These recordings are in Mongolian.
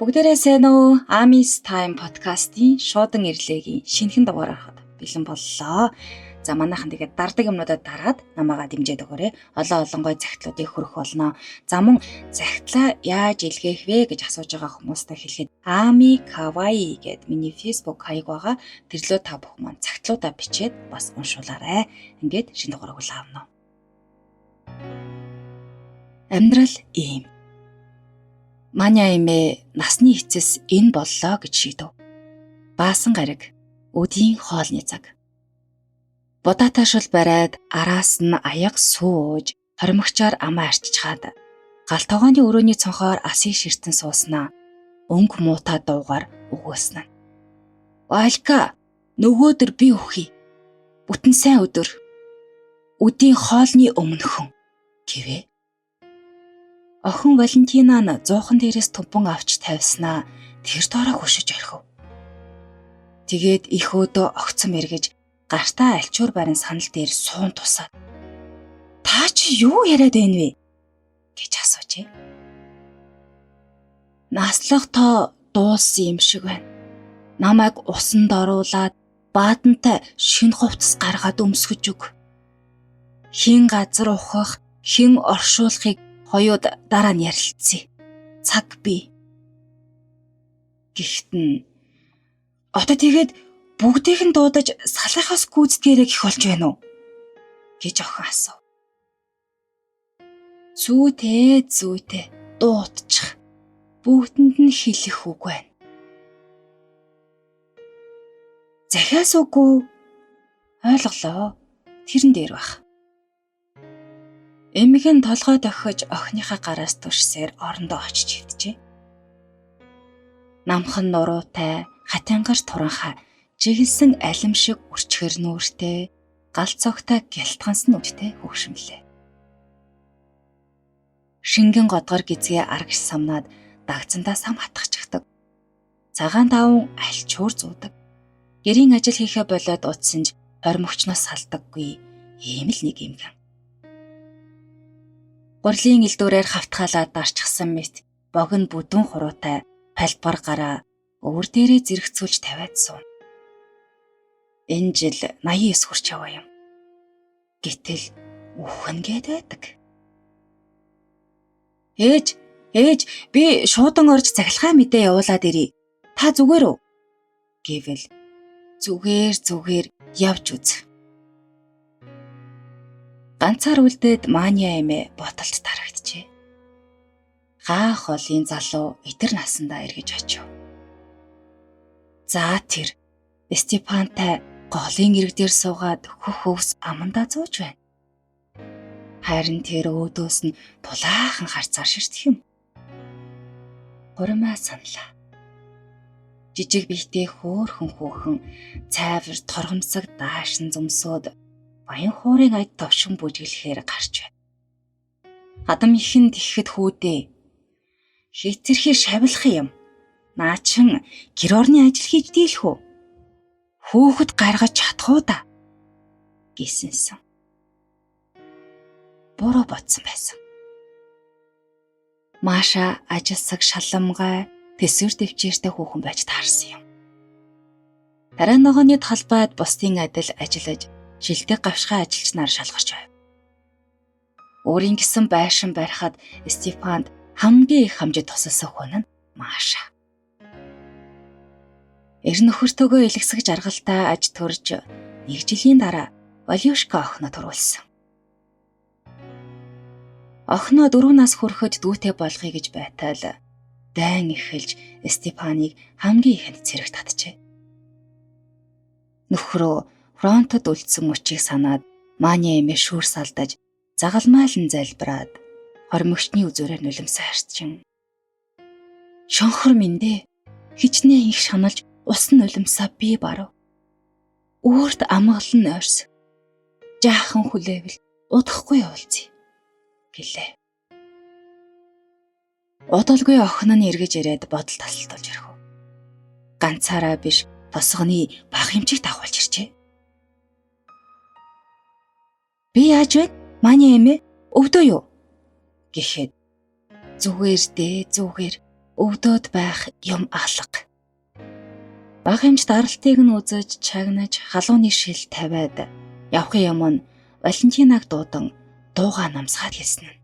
Бүгдээрээ сайн уу? Amis Time podcast-ийн шуудан ирлээгийн шинэхэн дугаар ороход бэлэн боллоо. За манайхан тэгээд дардаг юмнуудад дараад намаагаа дэмжиж өгөөрэй. Олон гой захидлуудыг хөрөх болно. За мөн захидлаа яаж илгээх вэ гэж асууж байгаа хүмүүстэй хэлэхэд Ami Kawaii гэд миний Facebook хаяг байгаа. Тэрлөө та бүхэн маань захидлуудаа бичээд бас уншуулаарай. Ингээд шинэ дугаарыг хүлээн авна. Амьдрал ийм. Маня эмээ насны эцэс энэ боллоо гэж шийдэв. Баасан гариг, өдийн хоолны цаг. Будаатай шул бариад араас нь аяг сууж, хоримогчоор амаа арчичхаад гал тогооны өрөөний цонхоор асыг ширтэн сууснаа. Өнгө муутай дуугаар өгөөснө. Валька, нөгөөдөр би өхий. Бүтэн сайн өдөр. Өдийн хоолны өмнөхөн гэвэ. Охин Валентина нь зуухан дээрээс томпон авч тавьснаа тэр доороо хөшөж орхив. Тэгээд их өөдөө огцом эргэж гартаа альчуур барин санал дээр суун тусаад "Та чи юу яриад байна вэ?" гэж асуужээ. "Наслах тоо дуулсан юм шиг байна. Намайг усанд оруулаад баадантай шинэ хувцас гаргаад өмсгөж өг. Хин газар ухах, хин оршуулахыг хоёуд дараа нь ярилцъя. Цаг бий." Гэхдээ одоо тэгээд бүгдийг нь дуудаж салхахаас гүйцэтгээрэй гэх болж байна уу? гэж охин асуув. Зүйтэй дуутчих. Бүгдэнд нь хэлэх үг байна. Захиас үгүй. Ойлголоо. Тэрэн дээр байх. Эмгэн толгой дохиж охиныхаа гараас түшсээр орондоо очиж хөвдөжээ. Намхан нуруутай, хатангар туранхай, жигэлсэн алим шиг үрчгэр нүүртэй, гал цогтой гялтгансан үдтэй хөвшмөлээ. Шингэн годгор гизгээ аргаш самнаад дагцандаа сам хатгахчихдаг. Цагаан даван альчуур зуудаг. Гэрийн ажил хийхэ болоод утсанж хоримогчноос салдаггүй ийм л нэг эмгэн. Гурлийн элдүүрээр хавтгаалаад дарчсан мэт богино бүдүүн хуруутай палбар гараа өвөр дээрээ зэрэгцүүлж тавиад сууна. Энэ жил 89 хүрч яваа юм. Гэтэл үхэн гээд байдаг. Ээж, би шуудан орж цахилгаан мэдээ явуулаад ирье. Та зүгээр үү? Гэвэл зүгээр явж үз. Ганцаар үлдээд Маня эмээ боталд тарагджээ. Гаах холын залуу итэр насандаа эргэж очив. За тэр Степантай голын ирэг дээр суугаад хөх өвс амандаа зууж байна. Харин тэр өөдөөс нь тулаахан харцаар ширтэх юм. Гурмаа саналаа. Жижиг бихтэй хөөхөн цайвар торгомсог даашин зөмсөөд баян хуурын аяд товшин бүжиглэхээр гарч байна. Адам ихэн тэгхэд хүүдээ. Хэтэрхий шавлах юм. Наачин гэр орны ажил хийж дийлэх үү? Хүүхэд гаргаж чадах уу да? Гэсэнсэн. Буруу бодсон байсан. Маша ажилсаг шаламгай тэсвэр дэвчээртэй хүүхэн байж таарсан юм. Дараа ногооны талбайд бусдын адил ажиллаж шилдэг гавшгай ажилч нар шалгарч байв. Өөрийн гисэн байшин барихад Степанд хамгийн их хамжид тусалсан хүн нь Маша. Эр нөхөртөөгөө илгэсэх жаргалтай аж төрж 1 жилийн дараа Валюшка охиноо төрүүлсэн. Охиноо 4 нас хүрэхэд дүүтэй болгоё гэж байтал дайн эхэлж Степаныг хамгийн ихэнд цэрэг татжээ. Нөхрөө фронтод үлдсэн мөчийг санаад Маня эмээ шүүр салдаж загалмайлан залбираад хоримогчны үзүүрээр нулимсаа харцчин. Шонхор минь хичнээн их шаналж ус нулимсаа би барав. Өөрт амгалан нойрс. Жаахан хүлээвэл удахгүй явуулцъя гэлээ. Удалгүй охин нь эргэж ирээд бодол тасалтуулж ирэх. Ганцаараа биш тосгоны баг хэмжиг дагуулж ирчээ. Би яаж вэ? Маня эмээ өвдөө юу? Гэхэд зүгээр. өвдөд байх юм алга. Бага хэмжээнд даралтыг нь үзэж, чагнаж, халууны шил тавиад явахын юм нь Валентинаг дуудан дуугаа намсгаад хэлсэн нь.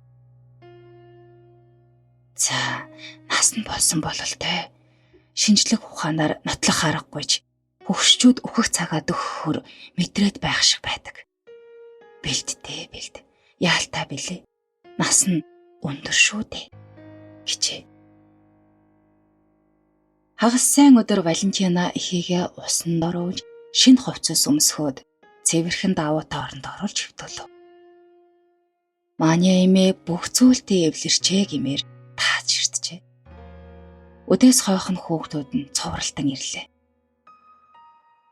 За, нас нь болсон бололтой. Шинжлэх ухаанаар нотлох аргагүйж хөгшчүүд өөхөх цагаа дөхөхөр мэдрээд байх шиг байдаг. Бэлдтэй бэлд. Яалтай билээ. Нас нь өндөр шүү дээ. Гэчээ. Хагас сайн өдөр Валентина эхийгээ усанд оруулж шинэ хувцас өмсгөөд цэвэрхэн давуутай оронд оруулж хөвтөлөв. Маня эмээ бүх зүйлдээ эвлэрчээ гэмээр тааж ширтжээ. Өдөөс хойхон хүүхдүүд нь цувралтан ирлээ.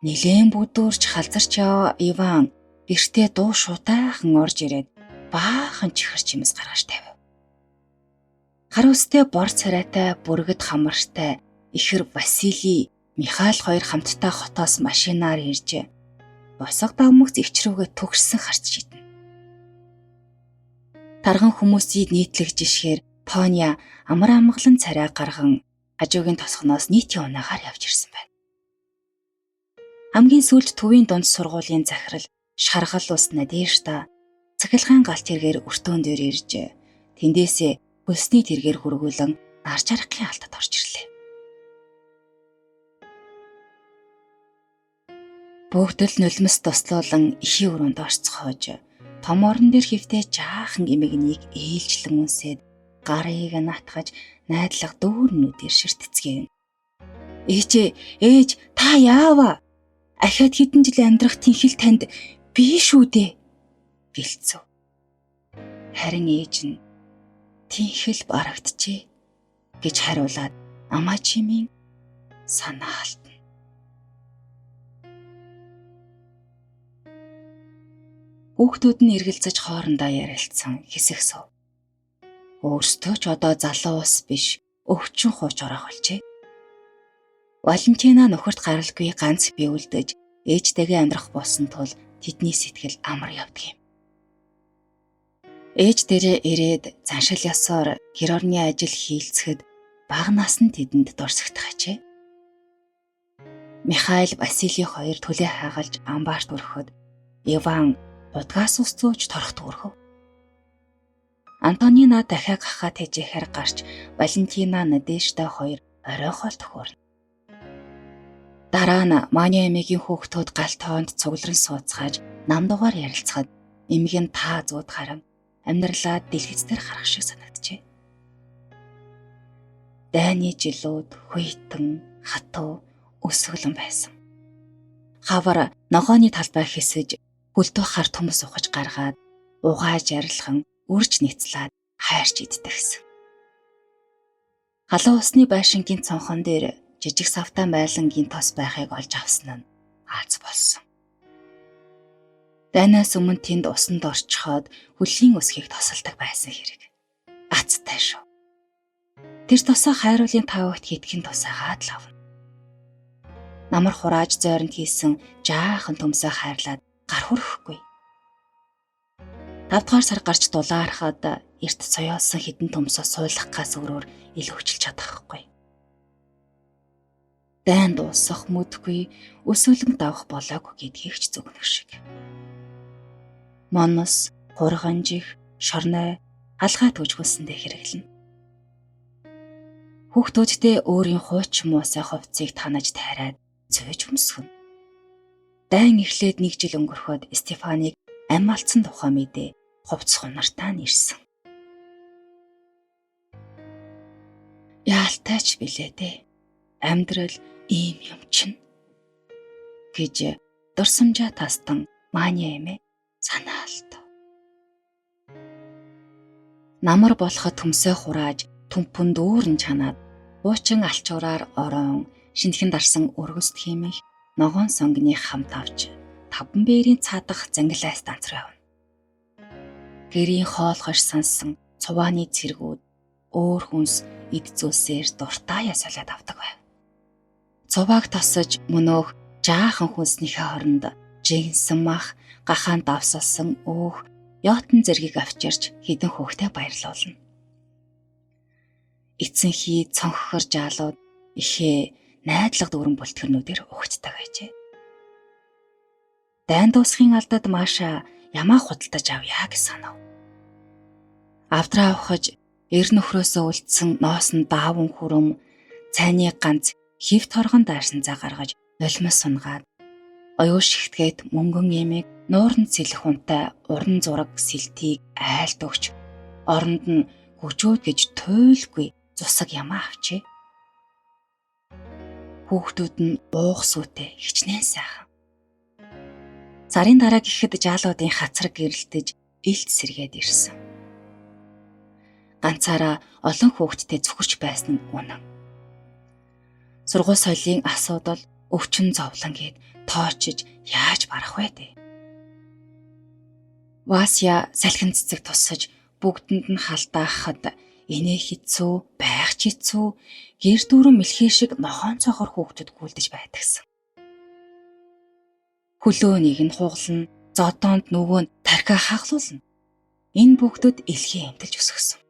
Нилээн бүдүүрч халзарч яваа Иван гэртээ дуу шуудайхан орж ирээд баахан чихэр чимэс гаргаж тавив. Хар үстэй бор царайтай бүргэд хамартай ихэр Василий, Михаил хоёр хамтдаа хотоос машинаар иржээ. Босго давмагц өвчрүүгээ төгссөн харж шиднэ. Тарган хүмүүсийг нийтлэгж ишгээр Тоня амар амгалан царай гарган хажуугийн тосгоноос нийтийн унаагаар явж ирсэн байна. Хамгийн сүүлд төвийн дунд сургуулийн захирал Шаргал ус Надежда цахилгаан галт тэргээр өртөөн дээр ирж тэндээсээ хөлсний тэргээр хөргүүлэн нар жаргахын алдад орж ирлээ. Бүгд л нулимс туслуулан ихийн өрөөнд орцгоож том орон дээр хөвтөө жаахан эмэгнийг ээлжлэн үнсээд гарыг наатгаж найдлага дүүрнүүдээр ширтцгээв. Ээж та яава? Ахиад хэдэн жил амьдрах тэнхэл танд бий шүү дээ гэлцв. Харин ээж нь тэнхэл барагджээ гэж хариулаад амаа чимийн санаа алдна. Хүүхдүүд нь эргэлзэж хоорондоо ярилцсан хэсэг сув. Өөрсдөө ч одоо залуу ус биш өвчин хууч орох болжээ. Валентина нөхөрт гаралгүй ганц бие үлдэж ээжтэйгээ амьдрах болсон тул тэдний сэтгэл амар явдаг юм. Ээж дээрээ ирээд заншил ёсоор гэр орны ажил хийлцэхэд бага насны тэдэнд дурсагдах ажээ. Михаил, Василий хоёр төлөө хайгалж амбаарт өрөхөд Иван удгаас ус зөөж торох дүүргэв. Антонина дахиад гахаа тэжээхээр гарч Валентина, Надежда хоёр оройхоо төхөөрнө. Дараа нь Маня эмээгийн хүүхдүүд галт тоонд цугларн сууцгааж нам дугаар ярилцахад эмэг нь таа зууд харан амьдралаа дэлгэцээр харах шиг санагджээ. Дайны жилүүд хүйтэн, хатуу, өсгөлөн байсан. Хавар ногооны талбай хэсэж хөлтөө хар төмс ухаж гаргаад угааж арилхан үрж нийцлаад хайрч иддэгсэн. Халуун усны байшингийн цонхон дээр жижиг савтай байлангийн тос байхыг олж авсан нь Аз болсон. Дайнаас өмнө тэнд усанд орчхоод хөлийн өсгийг тосолдог байсан хэрэг. Азтай шүү. Тэр тосоо хайруулын тавагт хитгэн тусаагаад л авна. Намар хурааж зойронд хийсэн жаахан төмсөө хайрлаад гар хүрхгүй. 5 дугаар сар гарч дулаархад эрт соёолсон хідэн төмсөө суулгахаас өөрөөр ил хөвчилж чадахгүй. Дайн дуусах мүдгүй өсөөлөн давах болоогүй гэдгийг ч зөвгнөх шиг. Монос, хурганжих, шорной алгаа төвжгүүлсэндээ хэрэглэнэ. Хүүхдүүддээ өөрийн хуучин муусай хувцсыг танаж тайраад зөөж өмсгөнө. Дайн эхлээд 1 жил өнгөрөхөд Стефаныг ам алдсан тухай мэдээ хувцс хунартаа нэрсэн. Яалтайч билээ дээ. Амьдрал ийм юм чинь гэж дурсамжаа тастан Маня эмээ санаалтав. Намар болоход төмсөө хурааж түмпэн дүүрэн чанаад хуучин алчуураар ороон шинэхэн дарсан өргөст хиймэх ногоон сонгины хамт авч 5 бээрийн цаадах зангилай станц руу явна. Гэрийн хоолхош сансан цувааны цэргүүд өөр хүнс эд зүйлсээр дуртай ясалаад авдаг байв. Цувааг тосож мөнөөх жаахан хүнснийхээ хоронд жинсэн мах гахаан давсалсан өөх яотон зэргийг авчирч хідэн хөөхтэй баярлуулна. эцэнхий цонхгор жаалууд ихээ найдлага дүүрэн бүлтгэрнүүдээр угтдаг байжээ. Дайн дуусхын алдад Маша ямаа худалдаж авъя гэж санав. Авдраа авахж эр нөхрөөсөө үлдсэн ноос нь даавн хүрэм, цайны ганц хивт торгон дайрсан цаа гаргаж нулимс сунгаад оюу шигтгээд мөнгөн эмийг нууранд сэлэх унтай уран зураг сэлтийг айлт өгч оронд нь гүжүүд гэж туйлгүй зусаг ямаа авчээ. Хүүхдүүд нь уух сүтээ хичнээн сайхан. Сарын дараа гэхэд жаалуудын хацар гэрэлтэж илт сэргээд ирсэн. Ганцаараа олон хүүхдтэй зүхэрч байсан нь үнэн. Сургууль соёлын асуудал өвчин зовлон гээд тоочж яаж барах вэ дээ? Вася салхин цэцэг тусаж бүгдэнд нь халдаахад инээ хэцүү, байх ч хэцүү, гэр дүүрэн мэлхий шиг нохоон цохор хүүхдүүд гүйлдэж байдагсан. Хөлөөнийг нь хугална, зодоонд нөгөө нь тархиа хаглуулна. Энэ бүгдүүд элхий эмтэлж өсгсөн.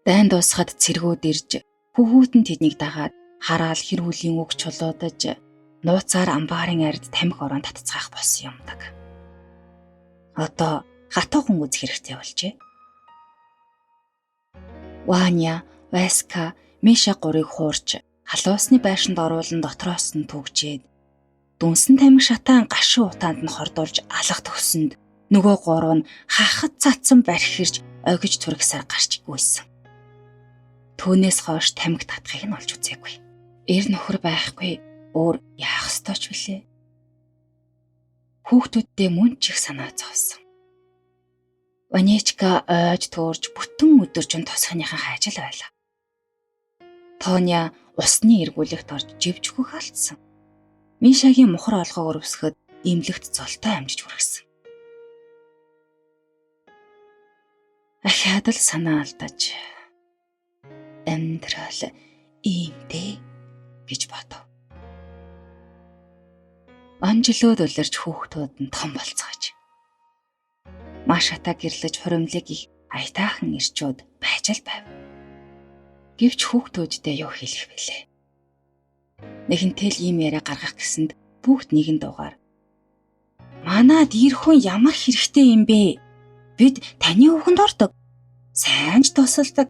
Дайн дуусахад цэргүүд ирж, хүүхүүд нь тэднийг дагаад хараал хэрүүлийн үг чулуудаж, нууцаар амбаарын ард тамхи орон татцгаах болсон юмдаг. Одоо хатуухан үзэх хэрэгтэй болжээ. Ваня, Васка, Миша гурыг хуурч халуусны байшинд оруулан дотроос нь түгжээд дүнсэн тамхи шатаан гашуун утаанд нь хордуулж алах төгсөнд нөгөө гурав нь хахад цацсан бархирж огиж түргсээр гарч гүйсэн. Түүнээс хойш тамхи татахыг нь олж үзээгүй. Эр нөхөр байхгүй өөр яах ёстой ч вүлээ. Хүүхдүүддээ мөн ч их санаа зовсон. Ванечка ойж туурж бүтэн өдөржин тосхныхаа ажил байлаа. Тоня усны эргүүлэгт орж живжгөх алдсан. Мишагийн мухар олгоо өрөвсгöd имлэгт золтой амжиж хүргэсэн. Ахиад л санаа алдаж амьдрал иймтэй гэж бодов. Амжилууд улирч хүүхдүүд нь том болцоож. Машата гэрлэж хуримлыг их аятаахан ирчүүд байж л байв. Гэвч хүүхдүүддээ юу хэлэх вүлээ? Нэгэнтэй л ийм яриа гаргах гэсэнд бүгд нэгэн дуугаар "Манад ир хүн ямар хэрэгтэй юм бэ? Бид таны үгэнд ордог. Сайн ч тусалдаг.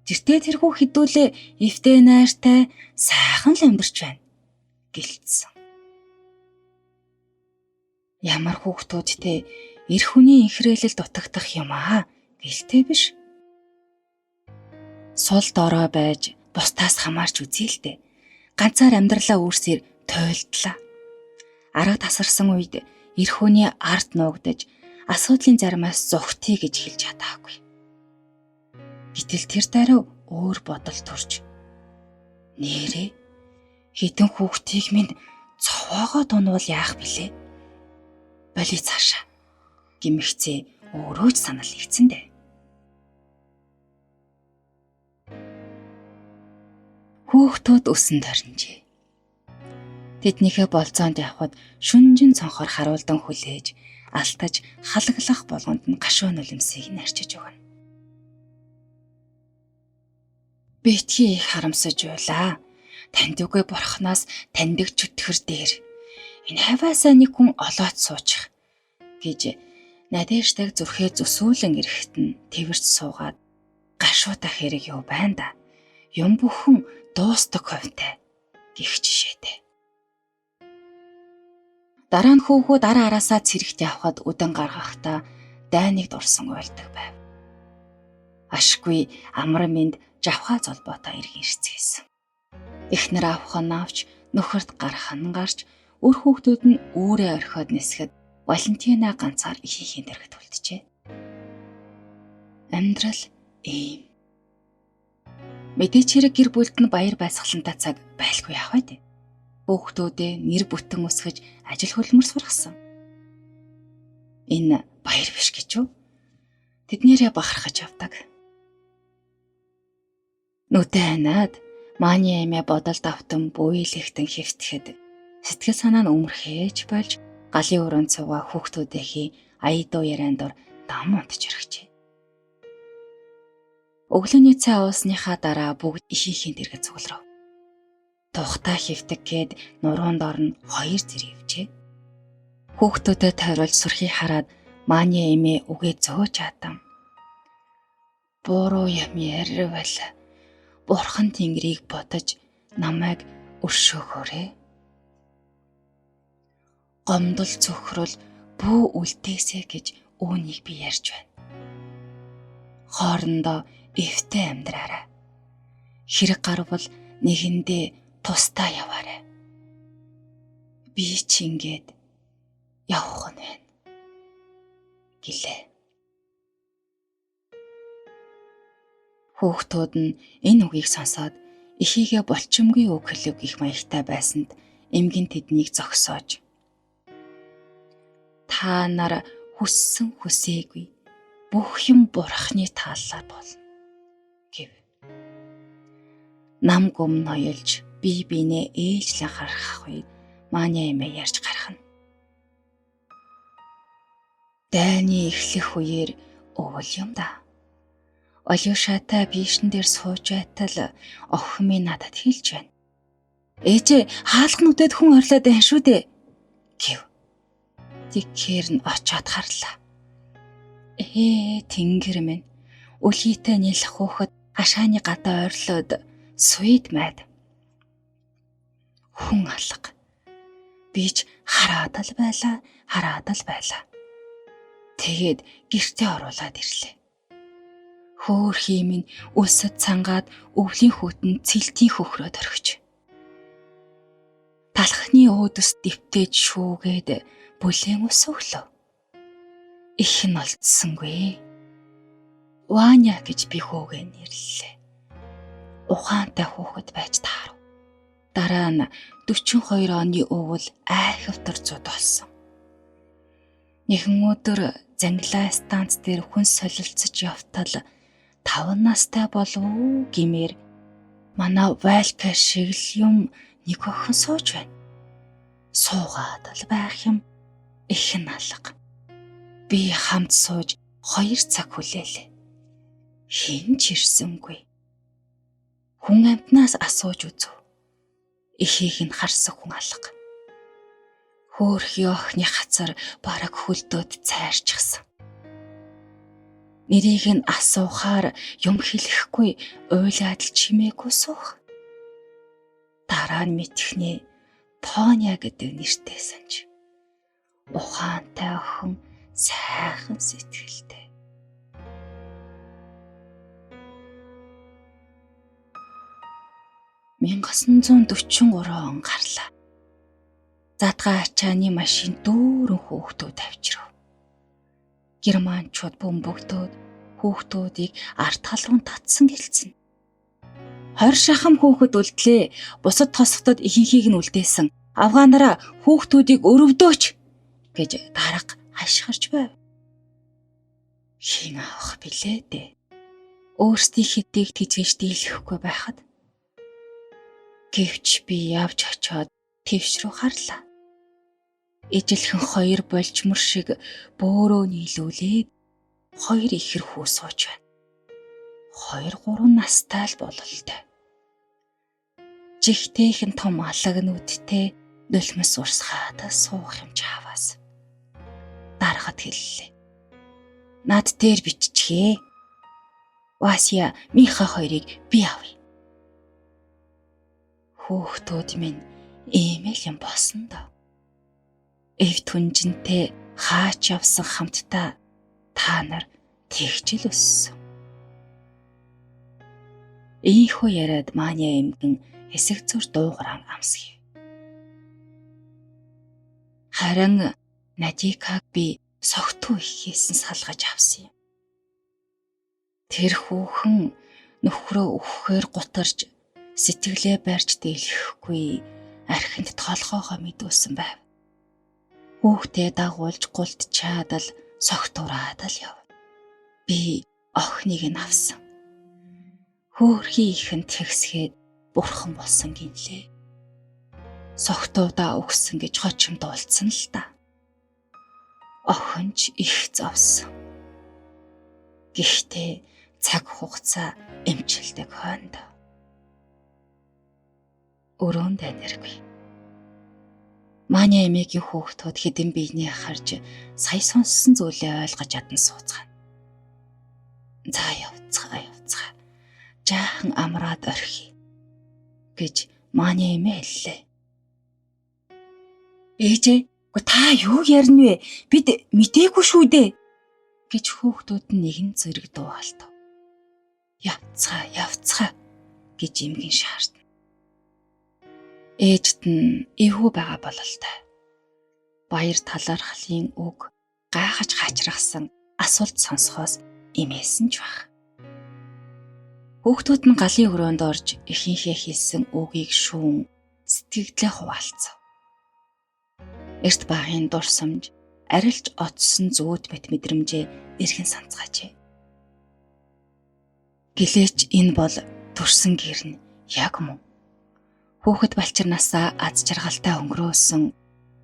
Тэртээ тэрхүү хідүүлээ эвтэй найртай сайхан л амьдарч байна" гэлцсэн. Ямар хүүхдүүдтэй эр хүний инхрээлэл дутагдах юм аа гэлтэй биш. Сул дорой байж бусдаас хамаарч үзье л дээ. Ганцаар амьдралаа үүсээр туйлдлаа. Арга тасарсан үед эр хүний ард нуугдаж асуудлын заримаас зүгтий гэж хэлж чадаагүй. Гэтэл тэр даруй өөр бодол төрж нэрээ хитэн хүүхдийг минь цовоогоо дунвал яах билээ? Боли цаашаа гимхцээ өөрөө ч санал нэгцэн дээ. Хүүхдүүд өсөнд орнжээ. Тэднийхээ болцоонд явхад шүнжин цонхоор харуулдан хүлээж, алтаж, халаглах болгонд нь гашуун нулимсыг нарчиж өгнө. Битгий их харамсаж байлаа. Танд үгүй бурхнаас таньдаг чөтгөр дээр энэ хаваасаа нэг хүн олоод суучих гэж Надеждаг зүрхээ зүсүүлэн ирэхэд нь тэрч суугаад гашуутай хэрэг юу байна да. Юм бүхэн дуустдаг хувьтай гэх жишээтэй. Дараа нь хүүхүүд ара араасаа цэрэгт явхад үдэн гаргахдаа дайныг дурсан уйлдаг байв. Ашгүй амар минд жавхаа золбоотой иргэн ирцгээсэн. Эхнэр авах нь авч, нөхөрт гарах нь гарч, өр хүүхдүүд нь үүрээ орхиод нисгэд Валентина ганцаар ихийнхэн дэргэд үлджээ. Амьдрал ийм. Мэдээч хэрэг гэр бүлд нь баяр баясгалантай цаг байлгүй яах вэ? Хүүхдүүдээ нэр бүтэн өсгөж ажил хөлмөр сургасан. Энэ баяр биш гэж үү? Тэднэрээ бахархаж явдаг. Нүдэ ханаад мааны эмээ бодолд автан буйлэгтэн хэвтгэхэд сэтгэл санаа нь өмөрхөөж болж галын өрөөнд цугаа хүүхдүүдийнхээ ая дуу ярианд дор дам унтж өргөжээ. Өглөөний цай уусныхаа дараа бүгд ихийнхэн дэргэд цугларав. Тухтай хөвтөг гээд нуруунд орно 2 зэрэг ивжээ. Хүүхдүүдэд тойруулж сүрхий хараад Маня эмээ үгээ зөөж хатам. Буруу юм ярьвал Бурхан Тэнгэрийг бодож намайг өршөөхөөрэй. Гомдол цөхрөл бүү үлдээсэй гэж үүнийг би ярьж байна. Хоорондоо эвтэй амьдраарай. Хэрэг гарвал нэгэндээ тусдаа яваарай. Би ч ингээд явах нь байна гэлээ. Хүүхдүүд нь энэ үгийг сонсоод эхийгээ болчимгүй үг хэлв гэх маягтай байсанд эмгэн тэднийг зогсоож та нар хүссэн хүсээгүй бүх юм Бурханы тааллаар болно гэв. Нам гүм ноёлж бие биенээ ээлжлэн харах үед Маня эмээ ярьж гарах нь. Дайны эхлэх үеэр өвөл юм да. Олиушатай биешэн дээр сууж байтал охин минь надад хэлж байна. Ээжээ хаалгануудад хүн орлоод байна шүү дээ гэв. Тэгэхээр нь очоод харлаа. Тэнгэр минь үлгийтэй нэлэх хөөхд хашааны гадаа ойрлоод суйд майд. Хүн алга. Би ч хараад л байлаа. Тэгээд гэртээ оруулаад ирлээ. Хөөхий минь өсөд цангаад өвлийн хүүтэн цэлтийн хөхрөөд орхиж. Талхны өөдөс дэвтээж шүүгээд бүлээн ус өглөө. Их нь олдсонгүй. Ваня гэж би хөөгээ нэрлэлээ. Ухаантай хүүхэд байж таарав. Дараа нь 42 оны өвөл айхавтар зуд болсон. Нэгэн өдөр Зангилаа станц дээр хүн солилцож явтал 5 настай болов гэмээр манай вайлпер шиг л юм нэг охин сууж байна. Суугаад л байх юм их нь алга. Би хамт сууж 2 цаг хүлээлээ. Хэн ч ирсэнгүй. Хүн амтнаас асууж үзв. Эхийг нь харсан хүн алга. Хөөхий охины хацар бараг хөлдөөд цайрчихсан. Нэрийг нь асуухаар юм хэлэхгүй уйлаад л чимээгүй суух. Дараа нь мэдхнээ Тоня гэдэг нэртэй санж. Ухаантай охин, сайхан сэтгэлтэй. $1943 он гарлаа. Задгаа ачааны машин дүүрэн хүүхдүүд авчирв. Германчууд бөмбөгдөөд хүүхдүүдийг ард халуун татсан гэлцэн. 20 шахам хүүхэд үлдлээ. Бусад тосготод ихэнхийг нь үлдээсэн. Афганараа хүүхдүүдийг өрөвдөөч гэж дарга хашгирч байв. Хин авах билээ дээ. Өөрсдийн хэдийг тэжээж дийлэхгүй байхад. Гэвч би явж очоод твш рүү харлаа. Ижилхэн 2 болчмор шиг бөөрөө нийлүүлээд 2 ихэр хүү сууж байна. 2-3 настай л бололтой. Жигтэйхэн том алагнуудтэй нулимс урсгаад суух юм чаваас. Дарахад хэллээ. Над дээр биччихээ. Вася, Миха 2-ыг би авъя. Хүүхдүүд минь иймэл юм болсон доо. Эв түнжинтэй хаач явсан хамтдаа та нар тэгжил өссөн. Ийхүү яриад Маня эмгэн хэсэг зур дуугаран амсгив. Харин Надикаг би согтуу их хийсэн салгаж авсан юм. Тэр хүүхэн нөхрөө өгөхээр гутарж сэтгэлээ барьж дийлэхгүй архинд толгоогоо мэдүүлсэн байв. Хүүхдээ дагуулж гултчаад л согтуураад л яв. Би охиныг нь авсан. Хөөхий ихэнд тэгсгээд бурхан болсон гинлээ. Согтуудаа өгсөн гэж хочимд уулцсан л та. Охинч их зовсон. Гэхдээ цаг хугацаа эмчилдэг хойно өрөөнд энерги. Маня эмээгийн хүүхдүүд хэдэн биенээ харж сая сонссон зүйлээ ойлгож чадан сууцгаана. За явцгаа. Жаахан амраад орхи гэж Маня эмээ хэллээ. Ээжээ, та юу ярина вэ? Бид мдээгүй шүү дээ гэж хүүхдүүд нь нэгэн зэрэг дуугалтав. Явцгаа гэж эмгэн шаардна. Ээжт нь эвгүй байгаа бололтой. Баяр талархлын үг гайхаж хачрахсан асуулт сонсохоос эмээсэн ч баг. Хүүхдүүд нь галын өрөөнд орж эхийнхээ хэлсэн үгийг шүүн сэтгэгдлээ хуваалцав. Эрт багын дурсамж арилж оцсон зүүд мэт мэдрэмжээ эргэн санацгаажээ. Гэлээч энэ бол төрсөн гэр нь яг мөн. Хүүхэд балчирнаасаа аз жаргалтай өнгөрөөсөн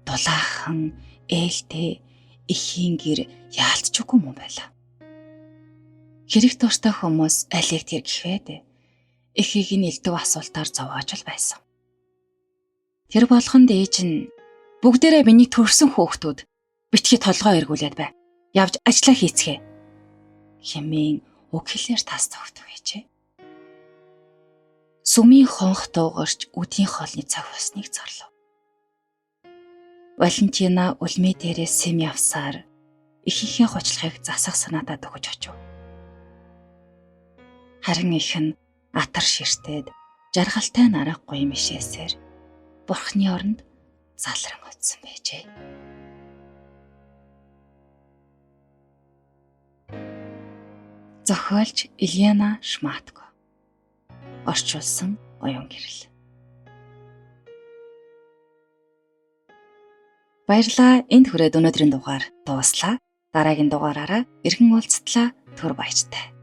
дулаахан ээлтэй эхийн гэр яалтчгүй мөн байлаа. Хэрэг дуртай хүмүүс алийг тэр гэхвэ эхийг нь элдв асуултаар зовоож л байсан. Тэр болгонд ээж нь бүгдээрээ миний төрсөн хүүхдүүд битгий толгоо эргүүлээд бай. Явж ажиллаа хийцгээе. Хэмээн үг хэлээр тас тогтов ээжээ. Сүмийн хонх дуугарч үдийн хоолны цаг болсныг зарлав. Валентина үлмээ дээрээ сэм явсаар эхийнхээ хучлахыг засах санаатаа өгч очив. Харин их нь атар ширтээд жаргалтай нарахгүй мишээсээр бурхны оронд залран утсан байжээ. Зохиолч Ильяна Шматко. Орчуулсан Оюун гэрэл. Баярлалаа. Энд хүрээд өнөөдрийн дугаар дууслаа. Дараагийн дугаараараа эргэн уулзтлаа. Түр баяртай.